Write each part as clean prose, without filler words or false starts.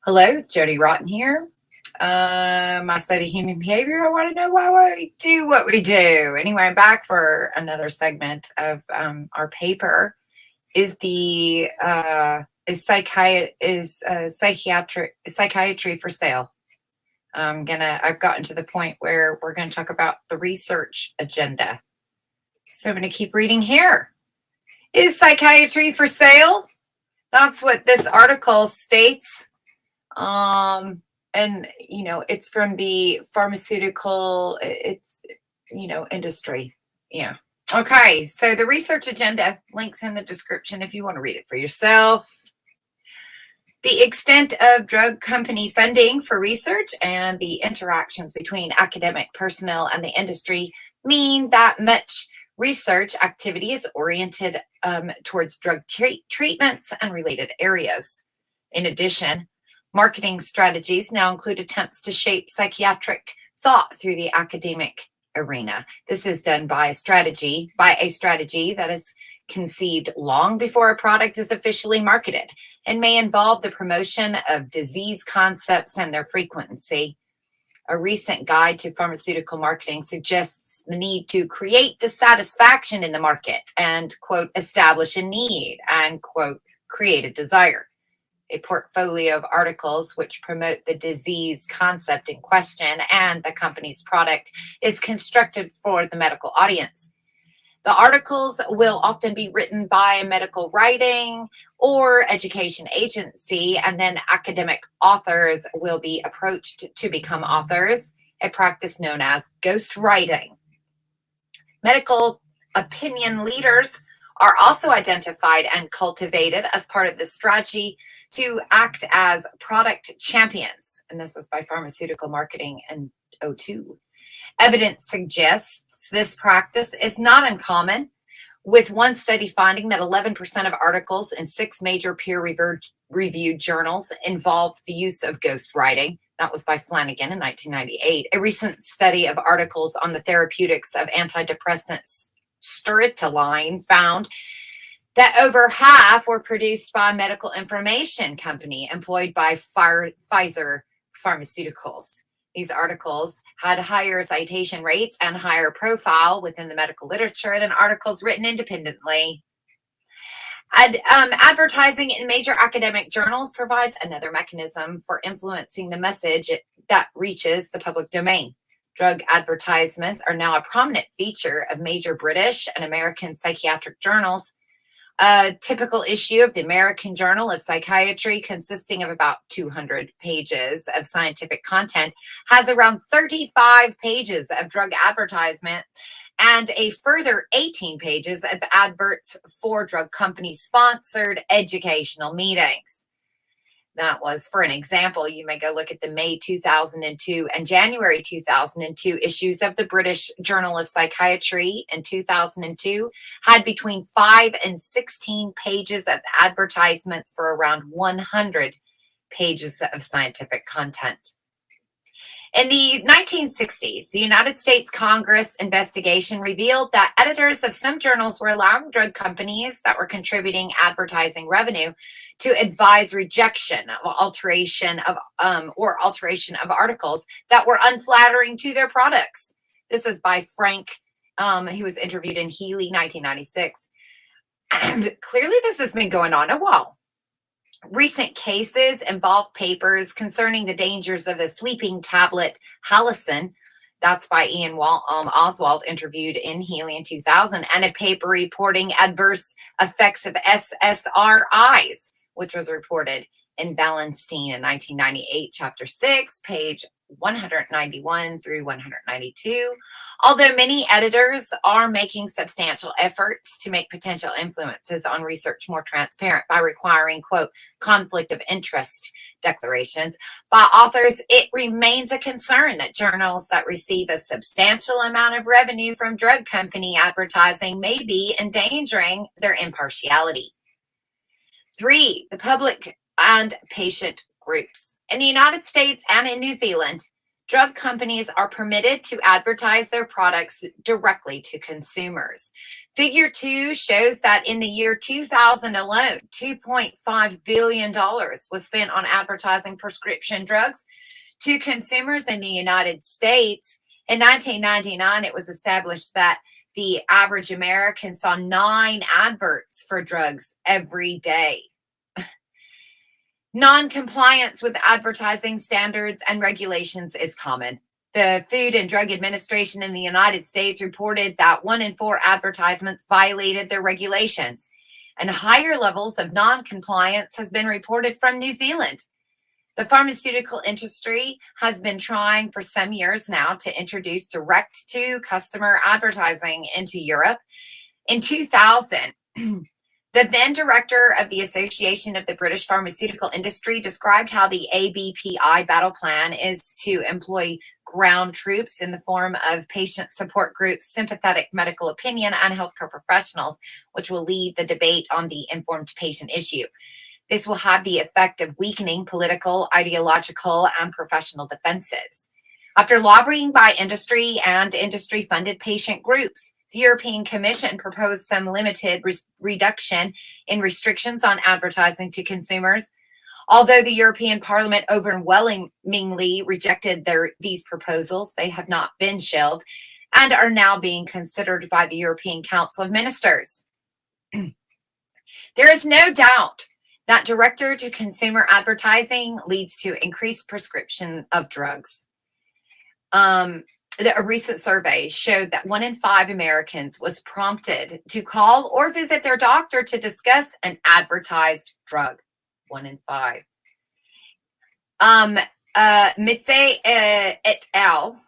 Hello, Jody Rotten here. I study human behavior. I want to know why we do what we do. Anyway, I'm back for another segment of our paper. Is the psychiatry for sale? I've gotten to the point where we're gonna talk about the research agenda. So I'm gonna keep reading here. Is psychiatry for sale? That's what this article states. And it's from the pharmaceutical, industry. Yeah. Okay. So the research agenda, links in the description if you want to read it for yourself. The extent of drug company funding for research and the interactions between academic personnel and the industry mean that much research activity is oriented towards drug treatments and related areas. In addition, marketing strategies now include attempts to shape psychiatric thought through the academic arena. This is done by a strategy that is conceived long before a product is officially marketed and may involve the promotion of disease concepts and their frequency. A recent guide to pharmaceutical marketing suggests the need to create dissatisfaction in the market and, quote, establish a need and, quote, create a desire. A portfolio of articles which promote the disease concept in question and the company's product is constructed for the medical audience. The articles will often be written by a medical writing or education agency, and then academic authors will be approached to become authors, a practice known as ghostwriting. Medical opinion leaders are also identified and cultivated as part of this strategy to act as product champions. And this is by Pharmaceutical Marketing and O2. Evidence suggests this practice is not uncommon, with one study finding that 11% of articles in 6 major peer-reviewed journals involved the use of ghostwriting. That was by Flanagan in 1998. A recent study of articles on the therapeutics of antidepressants Stritaline found that over half were produced by a medical information company employed by Pfizer Pharmaceuticals. These articles had higher citation rates and higher profile within the medical literature than articles written independently. Advertising in major academic journals provides another mechanism for influencing the message that reaches the public domain. Drug advertisements are now a prominent feature of major British and American psychiatric journals. A typical issue of the American Journal of Psychiatry, consisting of about 200 pages of scientific content, has around 35 pages of drug advertisement and a further 18 pages of adverts for drug company-sponsored educational meetings. That was, for an example, you may go look at the May 2002 and January 2002 issues of the British Journal of Psychiatry in 2002 had between 5 and 16 pages of advertisements for around 100 pages of scientific content. In the 1960s, the United States Congress investigation revealed that editors of some journals were allowing drug companies that were contributing advertising revenue to advise rejection of alteration of articles that were unflattering to their products. This is by Frank. He was interviewed in Healy, 1996. Clearly, this has been going on a while. Recent cases involve papers concerning the dangers of a sleeping tablet, Halocin. That's by Ian Oswald, interviewed in Healy in 2000, and a paper reporting adverse effects of SSRIs, which was reported in Ballantyne in 1998, chapter 6, page 191 through 192. Although many editors are making substantial efforts to make potential influences on research more transparent by requiring, quote, conflict of interest declarations by authors, it remains a concern that journals that receive a substantial amount of revenue from drug company advertising may be endangering their impartiality. 3, the public and patient groups. In the United States and in New Zealand, Drug companies are permitted to advertise their products directly to consumers. Figure 2 shows that in the year 2000 alone, $2.5 billion was spent on advertising prescription drugs to consumers in the United States. In 1999, it was established that the average American saw 9 adverts for drugs every day. Non-compliance with advertising standards and regulations is common. The Food and Drug Administration in the United States reported that 1 in 4 advertisements violated their regulations, and higher levels of non-compliance has been reported from New Zealand. The pharmaceutical industry has been trying for some years now to introduce direct-to-customer advertising into Europe. In 2000, the then director of the Association of the British Pharmaceutical Industry described how the ABPI battle plan is to employ ground troops in the form of patient support groups, sympathetic medical opinion, and healthcare professionals, which will lead the debate on the informed patient issue. This will have the effect of weakening political, ideological, and professional defenses. After lobbying by industry and industry-funded patient groups, the European Commission proposed some limited reduction in restrictions on advertising to consumers. Although the European Parliament overwhelmingly rejected these proposals, they have not been shelved and are now being considered by the European Council of Ministers. There is no doubt that direct-to-consumer advertising leads to increased prescription of drugs. A recent survey showed that 1 in 5 Americans was prompted to call or visit their doctor to discuss an advertised drug. 1 in 5. Mitze et al.,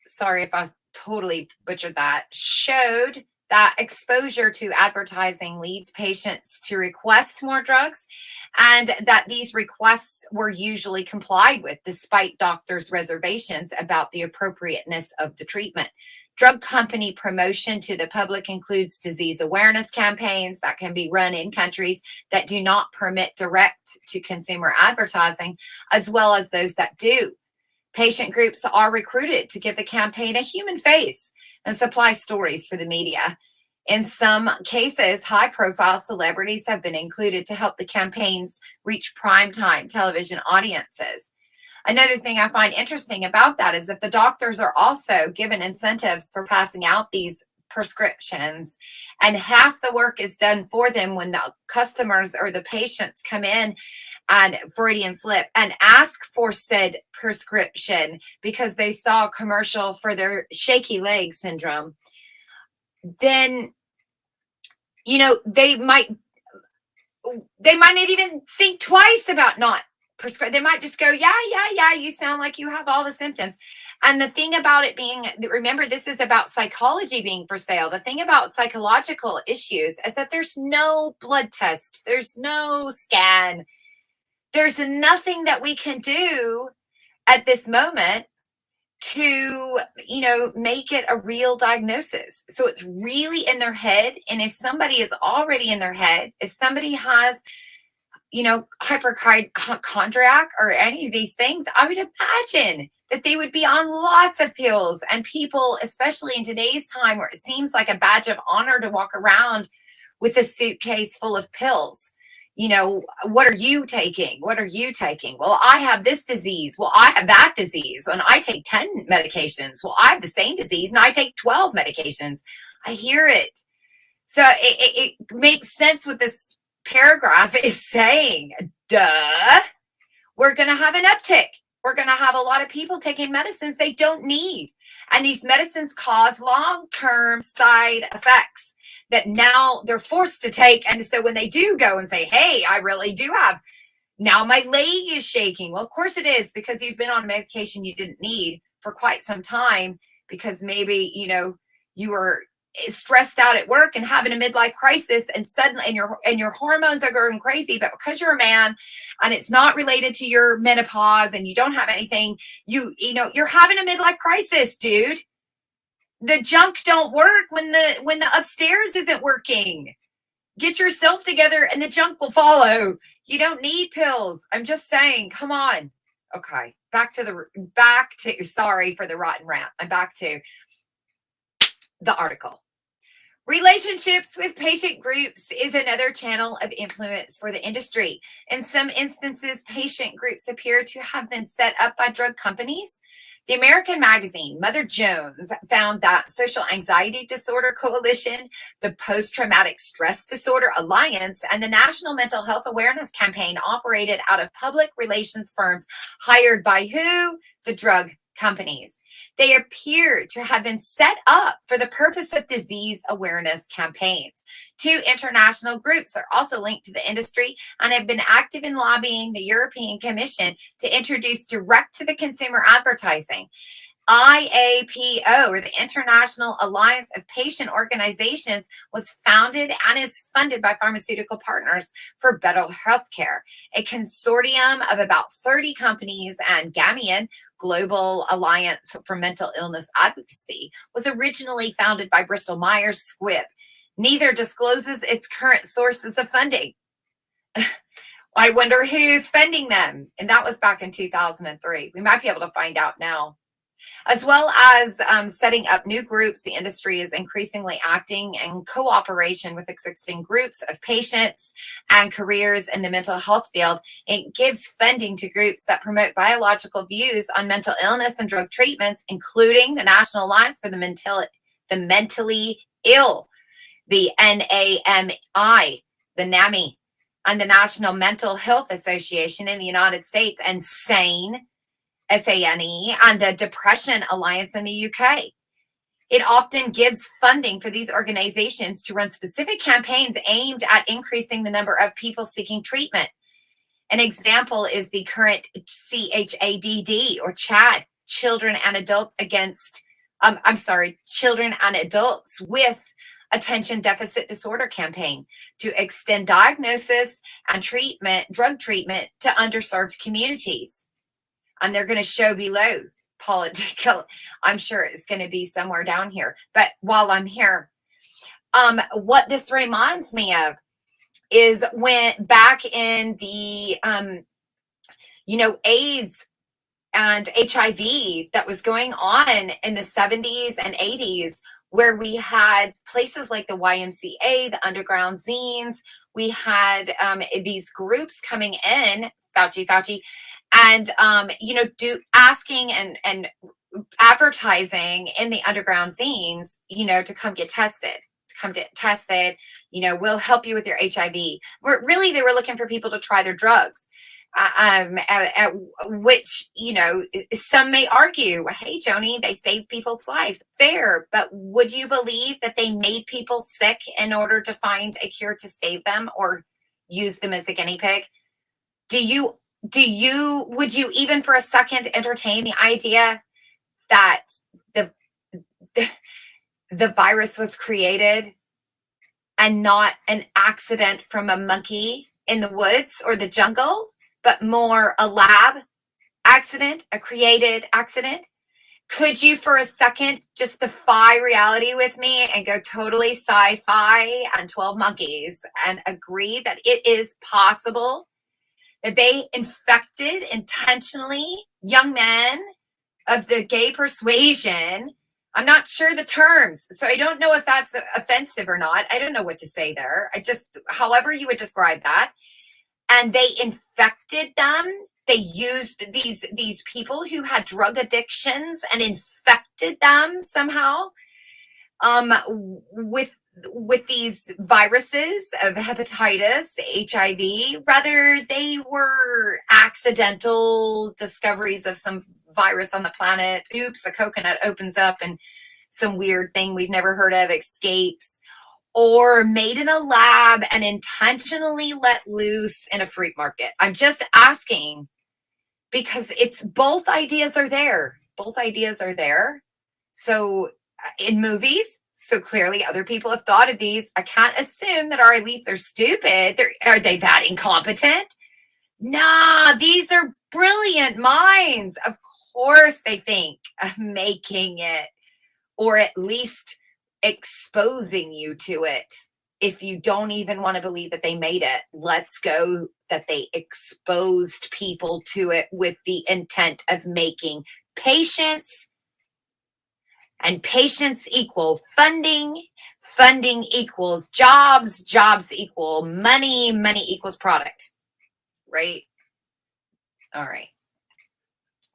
sorry if I totally butchered that, showed that exposure to advertising leads patients to request more drugs, and that these requests were usually complied with despite doctors' reservations about the appropriateness of the treatment. Drug company promotion to the public includes disease awareness campaigns that can be run in countries that do not permit direct-to-consumer advertising, as well as those that do. Patient groups are recruited to give the campaign a human face and supply stories for the media. In some cases, high-profile celebrities have been included to help the campaigns reach primetime television audiences. Another thing I find interesting about that is that the doctors are also given incentives for passing out these prescriptions, and half the work is done for them when the customers or the patients come in and Freudian slip and ask for said prescription because they saw a commercial for their shaky leg syndrome. Then, you know, they might not even think twice about not prescribe. They might just go, yeah, you sound like you have all the symptoms. And the thing about it being, remember, this is about psychology being for sale. The thing about psychological issues is that there's no blood test, there's no scan, there's nothing that we can do at this moment to, you know, make it a real diagnosis. So it's really in their head. And if somebody is already in their head, if somebody has, you know, hypochondriac or any of these things, I would imagine that they would be on lots of pills. And people, especially in today's time where it seems like a badge of honor to walk around with a suitcase full of pills. You know, what are you taking? What are you taking? Well, I have this disease. Well, I have that disease. And I take 10 medications. Well, I have the same disease and I take 12 medications. I hear it. So it makes sense what this paragraph is saying. Duh. We're going to have an uptick. We're going to have a lot of people taking medicines they don't need. And these medicines cause long-term side effects that now they're forced to take. And so when they do go and say, hey, I really do have, now my leg is shaking. Well, of course it is, because you've been on medication you didn't need for quite some time, because maybe, you know, you were stressed out at work and having a midlife crisis, and suddenly and your hormones are going crazy, but because you're a man and it's not related to your menopause and you don't have anything, you know, you're having a midlife crisis, dude. The junk don't work when the upstairs isn't working. Get yourself together and the junk will follow. You don't need pills. I'm just saying, come on. Okay, sorry for the rotten rant. I'm back to the article. Relationships with patient groups is another channel of influence for the industry. In some instances, patient groups appear to have been set up by drug companies. The American magazine Mother Jones found that Social Anxiety Disorder Coalition, the Post-Traumatic Stress Disorder Alliance, and the National Mental Health Awareness Campaign operated out of public relations firms hired by who? The drug companies. They appear to have been set up for the purpose of disease awareness campaigns. Two international groups are also linked to the industry and have been active in lobbying the European Commission to introduce direct-to-the-consumer advertising. IAPO, or the International Alliance of Patient Organizations, was founded and is funded by pharmaceutical partners for better healthcare. A consortium of about 30 companies and Gamian, Global Alliance for Mental Illness Advocacy, was originally founded by Bristol Myers Squibb. Neither discloses its current sources of funding. I wonder who's funding them. And that was back in 2003. We might be able to find out now. As well as setting up new groups, the industry is increasingly acting in cooperation with existing groups of patients and careers in the mental health field. It gives funding to groups that promote biological views on mental illness and drug treatments, including the National Alliance for the Mentally Ill, the NAMI, the NAMI, and the National Mental Health Association in the United States, and SANE, SANE, and the Depression Alliance in the UK. It often gives funding for these organizations to run specific campaigns aimed at increasing the number of people seeking treatment. An example is the current CHADD, or CHAD, Children and Adults with Attention Deficit Disorder campaign, to extend diagnosis and drug treatment to underserved communities. And they're going to show below political. I'm sure it's going to be somewhere down here. But while I'm here, what this reminds me of is when back in the, AIDS and HIV that was going on in the 70s and 80s, where we had places like the YMCA, the underground zines, we had these groups coming in, Fauci, and asking and advertising in the underground zines, to come get tested, we'll help you with your HIV. Really, they were looking for people to try their drugs. Which, some may argue, hey, Joni, they saved people's lives. Fair, but would you believe that they made people sick in order to find a cure to save them, or use them as a guinea pig? Would you even for a second entertain the idea that the virus was created and not an accident from a monkey in the woods or the jungle, but more a lab accident, a created accident? Could you for a second just defy reality with me and go totally sci-fi and 12 Monkeys and agree that it is possible that they infected intentionally young men of the gay persuasion? I'm not sure the terms, so I don't know if that's offensive or not. I don't know what to say there. However you would describe that. And they infected them. They used these people who had drug addictions and infected them somehow with these viruses of hepatitis, HIV. Rather, they were accidental discoveries of some virus on the planet. Oops, a coconut opens up and some weird thing we've never heard of escapes. Or made in a lab and intentionally let loose in a fruit market. I'm just asking because both ideas are there. Both ideas are there. So in movies, so clearly other people have thought of these. I can't assume that our elites are stupid. Are they that incompetent? Nah, these are brilliant minds. Of course they think of making it, or at least exposing you to it. if you don't even want to believe that they made it, let's go that they exposed people to it with the intent of making patients, and patients equal funding, funding equals jobs, jobs equal money, money equals product, right? All right.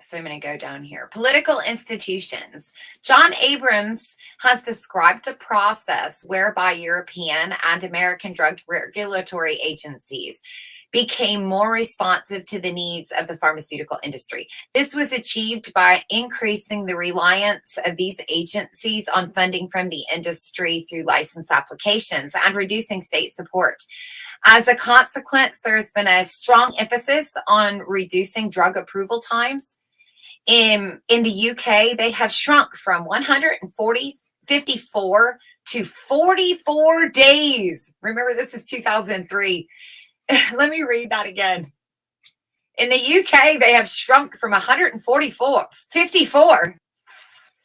So I'm going to go down here. Political institutions. John Abrams has described the process whereby European and American drug regulatory agencies became more responsive to the needs of the pharmaceutical industry. This was achieved by increasing the reliance of these agencies on funding from the industry through license applications and reducing state support. As a consequence, there's been a strong emphasis on reducing drug approval times. In the UK, they have shrunk from 54 to 44 days. Remember, this is 2003. Let me read that again. In the UK, they have shrunk from 54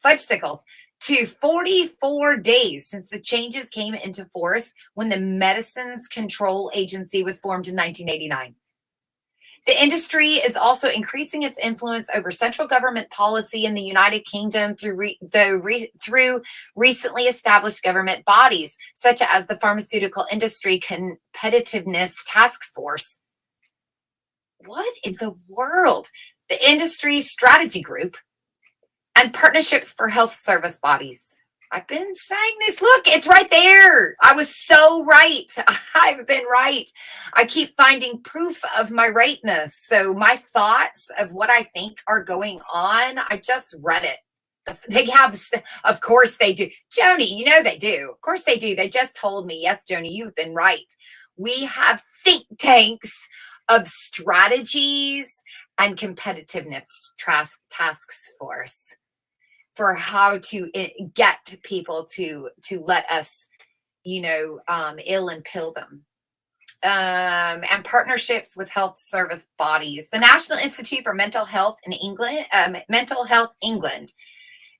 fudgesicles to 44 days since the changes came into force when the Medicines Control Agency was formed in 1989. The industry is also increasing its influence over central government policy in the United Kingdom through recently established government bodies, such as the Pharmaceutical Industry Competitiveness Task Force. What in the world? The Industry Strategy Group and Partnerships for Health Service Bodies. I've been saying this. Look, it's right there. I was so right. I've been right. I keep finding proof of my rightness. So my thoughts of what I think are going on, I just read it. They have, of course they do. Joni, you know they do. Of course they do. They just told me, yes, Joni, you've been right. We have think tanks of strategies and competitiveness task force for how to get people to let us, ill and pill them. And partnerships with health service bodies. The National Institute for Mental Health in England,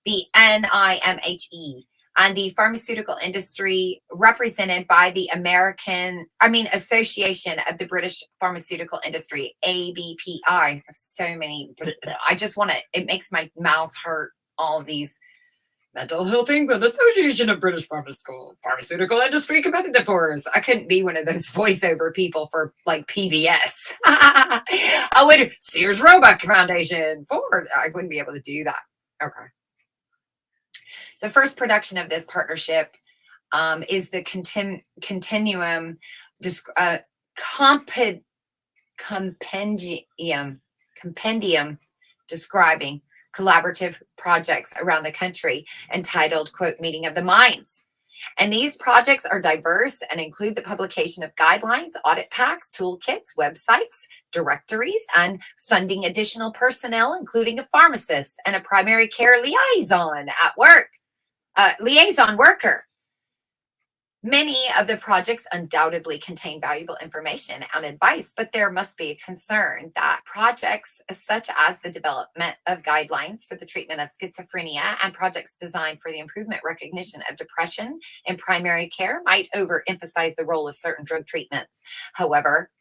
the NIMHE, and the pharmaceutical industry represented by the Association of the British Pharmaceutical Industry, ABPI. So many, it makes my mouth hurt. All of these. Mental Health England, Association of British Pharmaceutical Industry Competitive Force. I couldn't be one of those voiceover people for like PBS. I would, Sears Roebuck Foundation, Ford. I wouldn't be able to do that. Okay. The first production of this partnership is the Continuum Compendium describing collaborative projects around the country entitled, quote, Meeting of the Minds. And these projects are diverse and include the publication of guidelines, audit packs, toolkits, websites, directories, and funding additional personnel, including a pharmacist and a primary care liaison worker. Many of the projects undoubtedly contain valuable information and advice, but there must be a concern that projects such as the development of guidelines for the treatment of schizophrenia and projects designed for the improvement recognition of depression in primary care might overemphasize the role of certain drug treatments. However,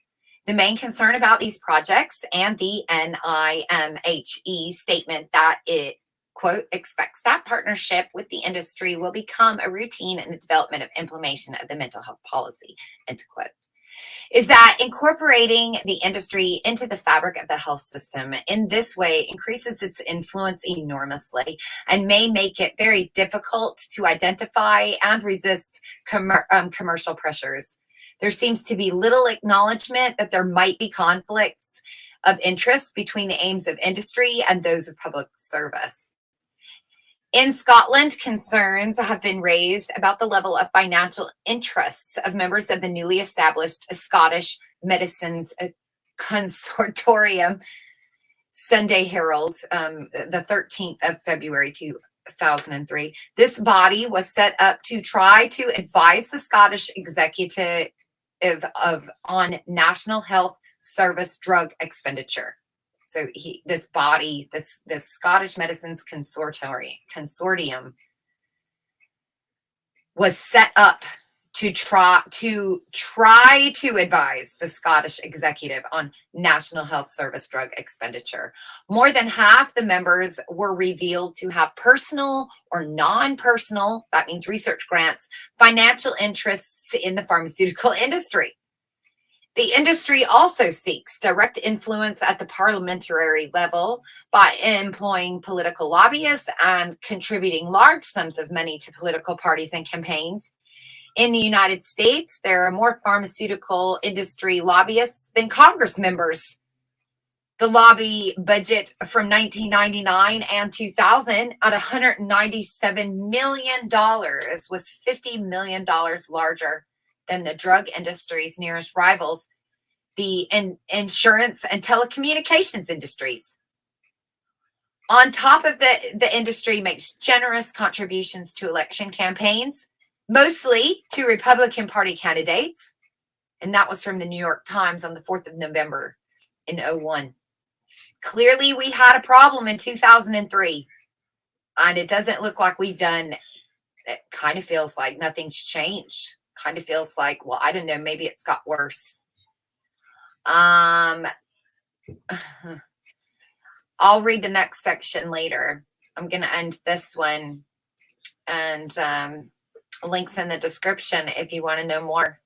the main concern about these projects and the NIMHE statement that it, quote, expects that partnership with the industry will become a routine in the development of implementation of the mental health policy, end quote, is that incorporating the industry into the fabric of the health system in this way increases its influence enormously and may make it very difficult to identify and resist commercial pressures. There seems to be little acknowledgement that there might be conflicts of interest between the aims of industry and those of public service. In Scotland, concerns have been raised about the level of financial interests of members of the newly established Scottish Medicines Consortium, Sunday Herald, the 13th of February 2003. This body was set up to try to advise the Scottish executive on national health service drug expenditure. So this Scottish Medicines Consortium was set up to try to advise the Scottish executive on National Health Service drug expenditure. More than half the members were revealed to have personal or non-personal, that means research grants, financial interests in the pharmaceutical industry. The industry also seeks direct influence at the parliamentary level by employing political lobbyists and contributing large sums of money to political parties and campaigns. In the United States, there are more pharmaceutical industry lobbyists than Congress members. The lobby budget from 1999 and 2000 at $197 million was $50 million larger than the drug industry's nearest rivals, the insurance and telecommunications industries. On top of the industry makes generous contributions to election campaigns, mostly to Republican Party candidates. And that was from the New York Times on the 4th of November in 2001. Clearly, we had a problem in 2003. And it doesn't look like we've done, it kind of feels like nothing's changed. Kind of feels like, well, I don't know, maybe it's got worse. I'll read the next section later. I'm going to end this one. And links in the description if you want to know more.